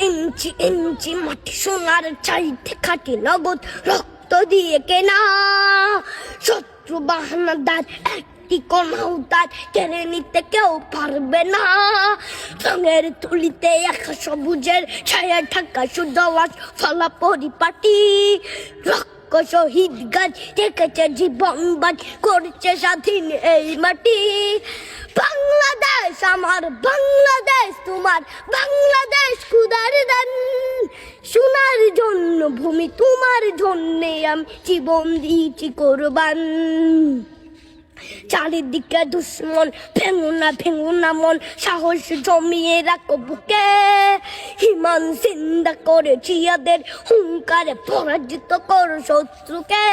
ইঞ্চি ইঞ্চি মাটি সোনার চাইতে খাটি নগদ রক্ত দিয়ে কেনা। শত্রু বাহানাদার একটি কণাও তার কেড়ে নিতে কেউ পারবে না। রঙের তুলিতে একা সবুজের ছায়া ঢাকা সুজলাস ফলা পরিপাটি। শহীদ গাছ রেখেছে জীবন বাজ করছে স্বাধীন এই মাটি। বাংলাদেশ আমার, বাংলাদেশ তোমার, বাংলাদেশ খুদার দান। সোনার জন্য ভূমি তোমার জন্যে আমি জীবন দিয়েছি কোরবান। চারিদিকে দুশ্মন, ভেঙো না মন, সাহস জমিয়ে রাখো বুকে। হিমান চিন্তা করেছি এদের হুঙ্কারে পরাজিত করো শত্রুকে।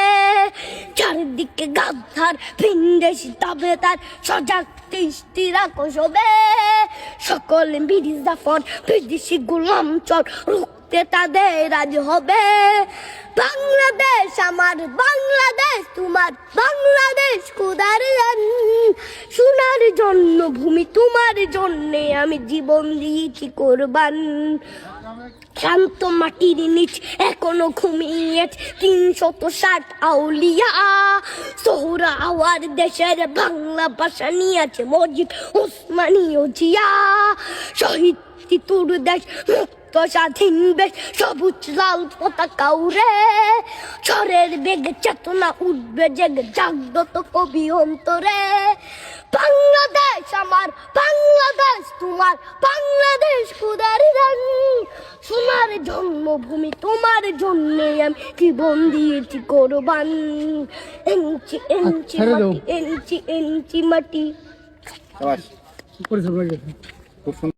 চারিদিকে গাদ্দার ভিনদেশি তবে তার সজাগ দৃষ্টি রাখো সবে। সকল মির্জাফর বিদেশি গোলাম চর রুখতে তাদের আজ হবে। বাংলাদেশ আমার, বাংলাদেশ তোমার, বাংলাদেশ খুদার দান। সোনার জন্য ভূমি তোমার জন্যে আমি জীবন দিয়েছি কোরবান। শান্ত মাটির নিচ এখনো ঘুমিয়ে ৩৬০ আউলিয়া। সোহরা আওয়ার দেশের বাংলা ভাষা নিয়েছে মজিদ ওসমানীয় জিয়া। শহীদ তিতুর দেশ মুক্ত স্বাধীন বেশ, সবুজ লাল পতাকা উড়ে। ঝড়ের বেগে চেতনা উঠবে জেগে জাগ্রত কবি অন্তরে। বাংলাদেশ আমার, বাংলাদেশ তোমার, বাংলাদেশ খুদার দান। সোনার জন্মভূমি তোমার জন্যে আমি জীবন দিয়েছি কোরবান। ইঞ্চি ইঞ্চি মাটি, ইঞ্চি ইঞ্চি মাটি।